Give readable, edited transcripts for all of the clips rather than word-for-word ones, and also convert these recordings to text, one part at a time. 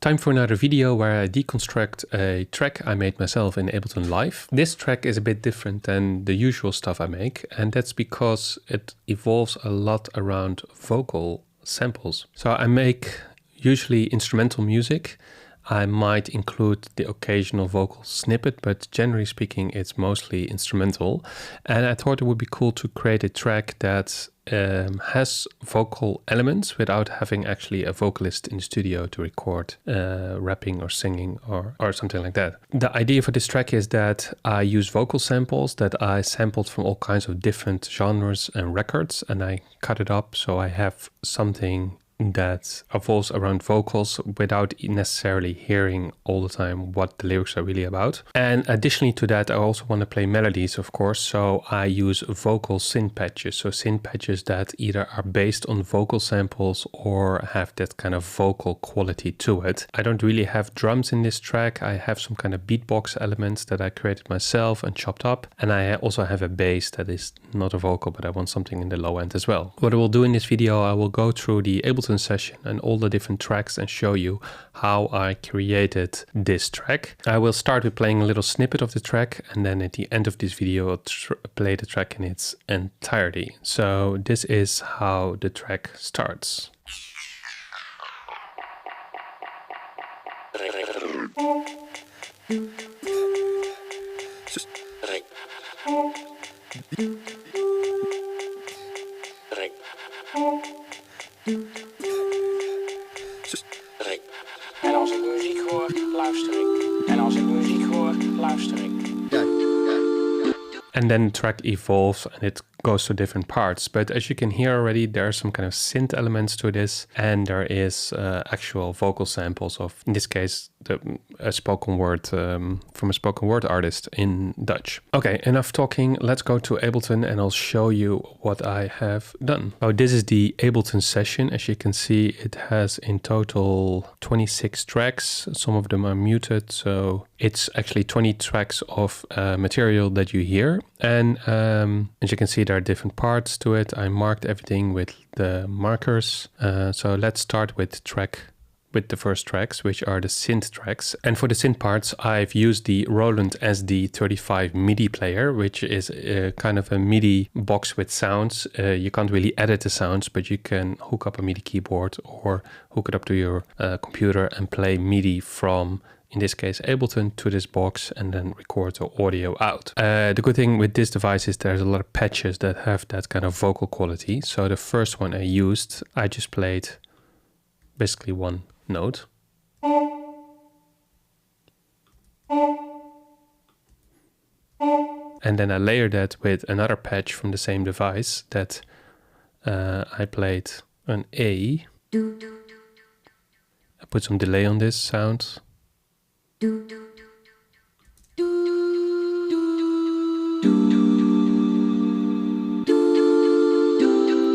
Time for another video where I deconstruct a track I made myself in Ableton Live. This track is a bit different than the usual stuff I make, and that's because it evolves a lot around vocal samples. So I make usually instrumental music. I might include the occasional vocal snippet, but generally speaking, it's mostly instrumental. And I thought it would be cool to create a track that has vocal elements without having actually a vocalist in the studio to record rapping or singing or something like that. The idea for this track is that I use vocal samples that I sampled from all kinds of different genres and records, and I cut it up so I have something that evolves around vocals without necessarily hearing all the time what the lyrics are really about. And additionally to that, I also want to play melodies, of course, so I use vocal synth patches. So synth patches that either are based on vocal samples or have that kind of vocal quality to it. I don't really have drums in this track. I have some kind of beatbox elements that I created myself and chopped up. And I also have a bass that is not a vocal, but I want something in the low end as well. What I will do in this video, I will go through the Ableton session and all the different tracks and show you how I created this track. I will start with playing a little snippet of the track, and then at the end of this video I'll play the track in its entirety. So this is how the track starts. En als ik muziek hoor, luister ik. En als ik muziek hoor, luister ik. And then the track evolves and it goes to different parts. But as you can hear already, there are some kind of synth elements to this, and there is actual vocal samples of, in this case, a spoken word from a spoken word artist in Dutch. Okay, enough talking. Let's go to Ableton and I'll show you what I have done. Oh, this is the Ableton session. As you can see, it has in total 26 tracks. Some of them are muted, so it's actually 20 tracks of material that you hear. And as you can see, there are different parts to it. I marked everything with the markers. So let's start with the first tracks, which are the synth tracks. And for the synth parts, I've used the Roland SD35 MIDI player, which is kind of a MIDI box with sounds. You can't really edit the sounds, but you can hook up a MIDI keyboard or hook it up to your computer and play MIDI from, in this case, Ableton to this box and then record the audio out. The good thing with this device is there's a lot of patches that have that kind of vocal quality. So the first one I used, I just played basically one note. And then I layered that with another patch from the same device that I played an A. I put some delay on this sound.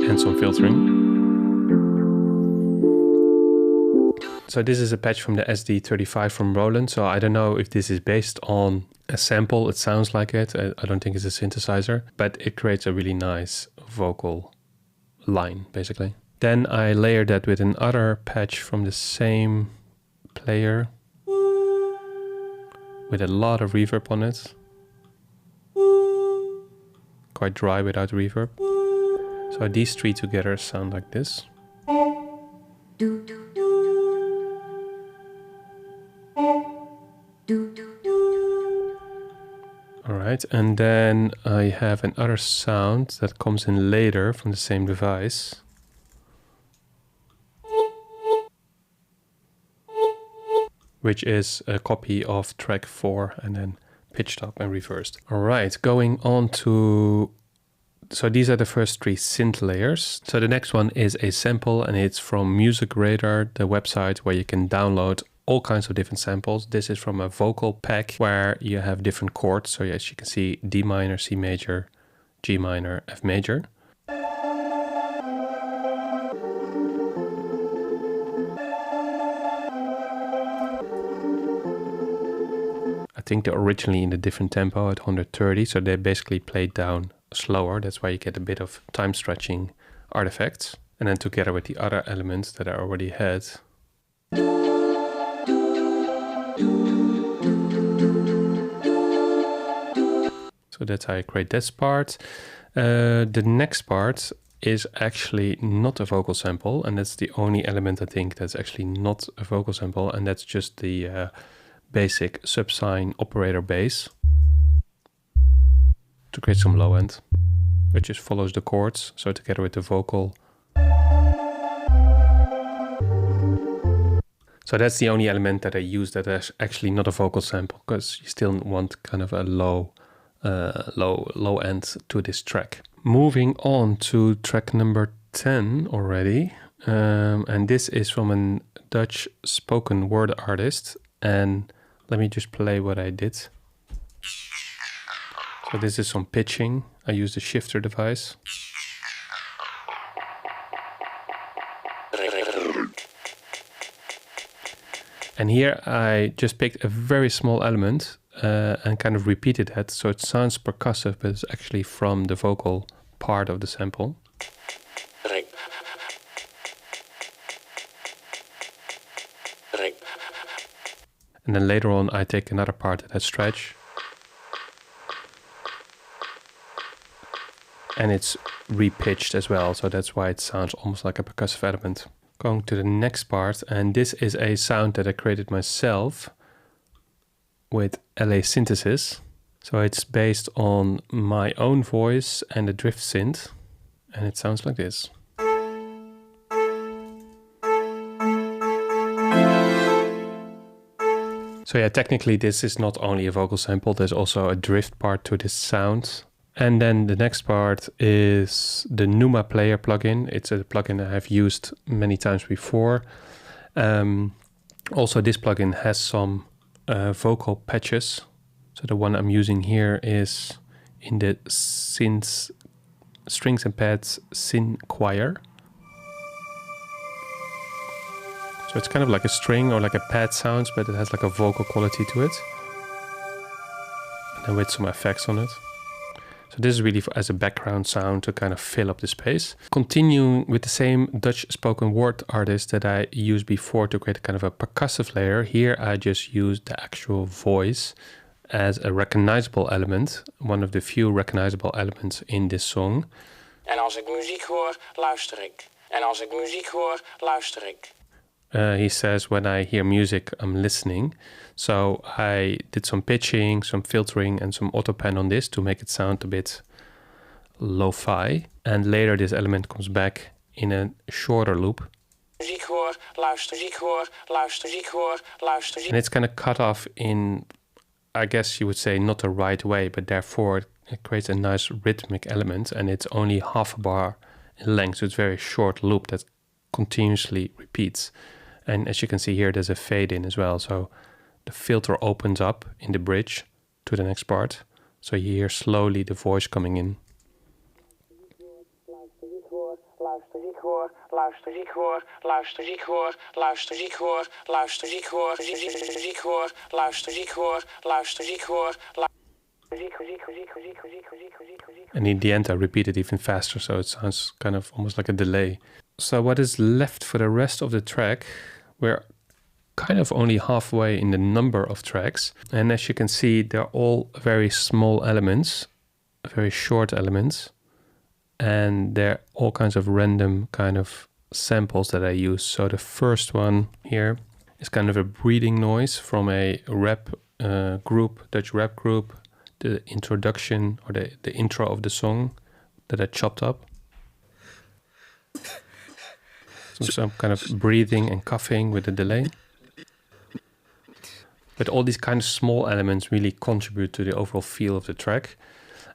And some filtering. So this is a patch from the SD35 from Roland. So I don't know if this is based on a sample. It sounds like it. I don't think it's a synthesizer, but it creates a really nice vocal line, basically. Then I layered that with another patch from the same player with a lot of reverb on it. Quite dry without reverb. So these three together sound like this. Alright, and then I have another sound that comes in later from the same device. Which is a copy of track 4 and then pitched up and reversed. Alright, going on to... So these are the first 3 synth layers. So the next one is a sample, and it's from Music Radar, the website where you can download all kinds of different samples. This is from a vocal pack where you have different chords. So as you can see, D minor, C major, G minor, F major. I think they're originally in a different tempo at 130, so they basically played down slower. That's why you get a bit of time stretching artifacts. And then together with the other elements that I already had, So that's how I create this part. The next part is actually not a vocal sample, and that's the only element I think that's actually not a vocal sample, and that's just the basic subsine operator bass to create some low end. It just follows the chords, so together with the vocal. So that's the only element that I use that is actually not a vocal sample, because you still want kind of a low end to this track. Moving on to track number 10 already, and this is from a Dutch spoken word artist, and let me just play what I did. So this is some pitching. I use the shifter device. And here I just picked a very small element and kind of repeated that, so it sounds percussive, but it's actually from the vocal part of the sample. And then later on I take another part that has stretch. And it's repitched as well, so that's why it sounds almost like a percussive element. Going to the next part, and this is a sound that I created myself with LA Synthesis. So it's based on my own voice and a drift synth, and it sounds like this. So yeah, technically this is not only a vocal sample, there's also a drift part to this sound. And then the next part is the Numa Player plugin. It's a plugin I have used many times before. Also, this plugin has some vocal patches. So the one I'm using here is in the Synth Strings and Pads Syn Choir. So it's kind of like a string or like a pad sounds, but it has like a vocal quality to it. And then with some effects on it. So this is really as a background sound to kind of fill up the space. Continuing with the same Dutch spoken word artist that I used before to create kind of a percussive layer. Here I just used the actual voice as a recognizable element. One of the few recognizable elements in this song. En als ik muziek hoor, luister ik. En als ik muziek hoor, luister ik. He says, when I hear music, I'm listening. So I did some pitching, some filtering, and some autopan on this to make it sound a bit lo-fi. And later this element comes back in a shorter loop. Muziek hoor, luister, muziek hoor, luister, muziek hoor, luister. And it's kind of cut off in, I guess you would say, not the right way, but therefore it creates a nice rhythmic element, and it's only half a bar in length, so it's a very short loop that continuously repeats. And as you can see here, there's a fade in as well. So the filter opens up in the bridge to the next part. So you hear slowly the voice coming in. And in the end, I repeat it even faster, so it sounds kind of almost like a delay. So what is left for the rest of the track? We're kind of only halfway in the number of tracks. And as you can see, they're all very small elements, very short elements. And they're all kinds of random kind of samples that I use. So the first one here is kind of a breathing noise from a rap group, Dutch rap group. The introduction or the intro of the song that I chopped up. So some kind of breathing and coughing with a delay. But all these kind of small elements really contribute to the overall feel of the track.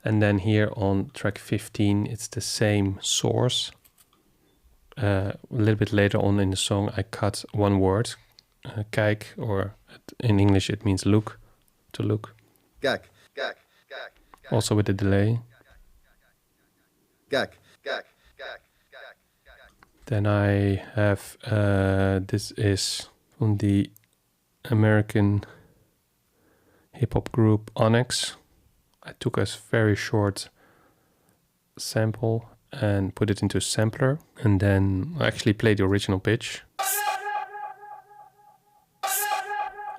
And then here on track 15, it's the same source. A little bit later on in the song, I cut one word, kijk, or in English it means look, to look. Kijk. Also with a delay. Kijk. Then I have, this is from the American hip-hop group Onyx. I took a very short sample and put it into a sampler. And then I actually played the original pitch.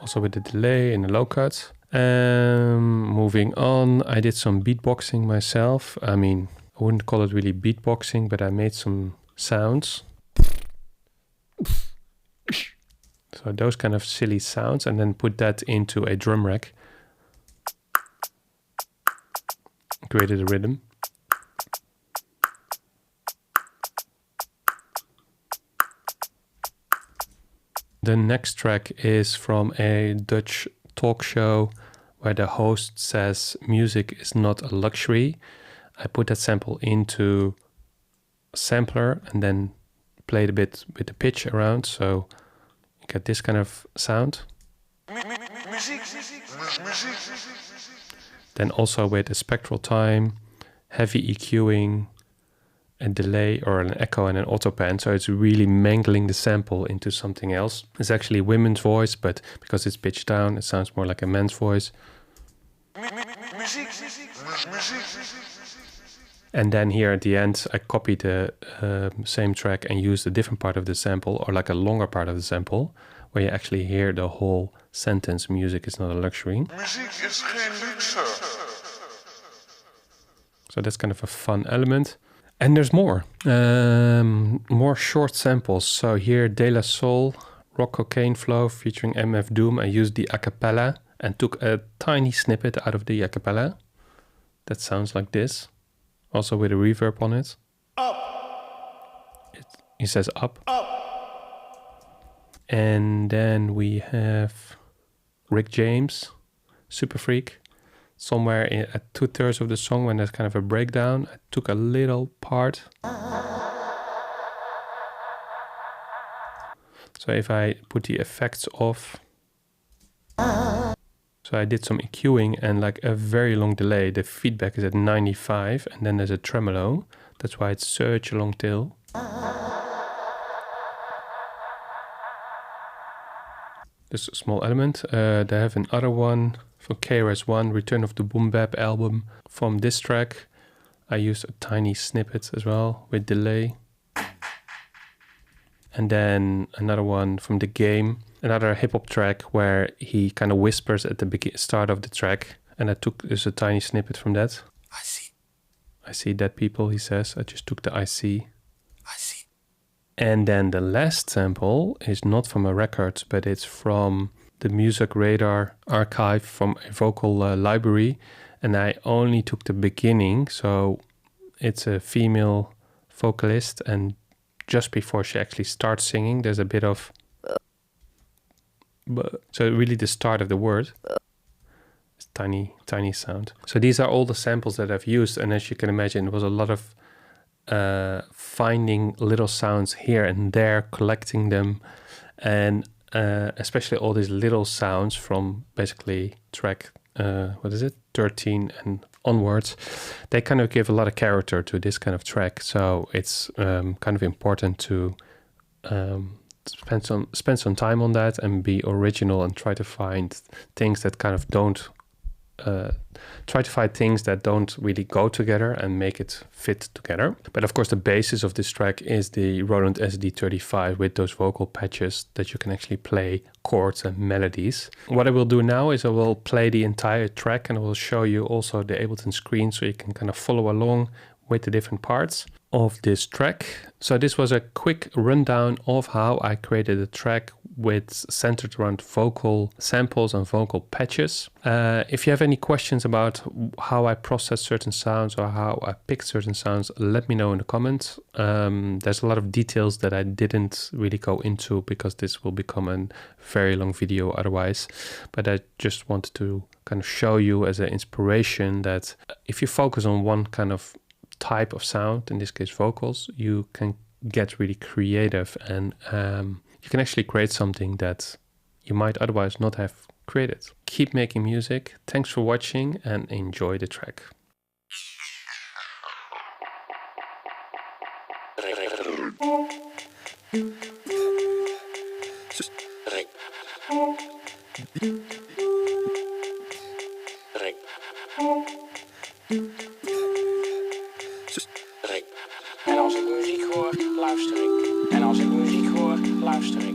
Also with the delay and the low cut. Moving on, I did some beatboxing myself. I mean, I wouldn't call it really beatboxing, but I made some sounds. So those kind of silly sounds, and then put that into a drum rack. Created a rhythm. The next track is from a Dutch talk show where the host says music is not a luxury. I put that sample into a sampler and then played a bit with the pitch around, so you get this kind of sound. Then also with a spectral time, heavy EQing, a delay or an echo and an auto pan, so it's really mangling the sample into something else. It's actually a women's voice, but because it's pitched down, it sounds more like a man's voice. And then here at the end, I copied the same track and used a different part of the sample, or like a longer part of the sample, where you actually hear the whole sentence, music is not a luxury. Muziek is geen luxe. So that's kind of a fun element. And there's more. More short samples. So here, De La Soul, Rock Cocaine Flow featuring MF Doom. I used the acapella and took a tiny snippet out of the acapella. That sounds like this. Also with a reverb on it. Up. He says up. Up. And then we have Rick James, Super Freak. Somewhere at 2/3 of the song, when there's kind of a breakdown, I took a little part. So if I put the effects off, so I did some EQing and like a very long delay. The feedback is at 95 and then there's a tremolo. That's why it's such a long tail. This a small element. They have another one from KRS-One, Return of the Boom Bap album. From this track, I used a tiny snippet as well with delay. And then another one from The Game, another hip-hop track where he kind of whispers at the start of the track. And I took just a tiny snippet from that. I see dead people, he says. I just took the I see. And then the last sample is not from a record, but it's from the Music Radar archive from a vocal library. And I only took the beginning. So it's a female vocalist. And just before she actually starts singing, there's a bit of... So really the start of the word. It's tiny, tiny sound. So these are all the samples that I've used. And as you can imagine, it was a lot of finding little sounds here and there, collecting them, and especially all these little sounds from basically track 13 and onwards, they kind of give a lot of character to this kind of track. So it's kind of important to spend some time on that and be original and try to find things that kind of don't don't really go together and make it fit together. But of course the basis of this track is the Roland SD35 with those vocal patches that you can actually play chords and melodies. What I will do now is I will play the entire track and I will show you also the Ableton screen so you can kind of follow along with the different parts of this track. So this was a quick rundown of how I created a track centered around vocal samples and vocal patches. If you have any questions about how I process certain sounds or how I pick certain sounds, let me know in the comments. There's a lot of details that I didn't really go into because this will become a very long video otherwise. But I just wanted to kind of show you as an inspiration that if you focus on one kind of type of sound, in this case vocals, you can get really creative and you can actually create something that you might otherwise not have created. Keep making music. Thanks for watching and enjoy the track. En als ik muziek hoor, luister ik. En als ik muziek hoor, luister ik.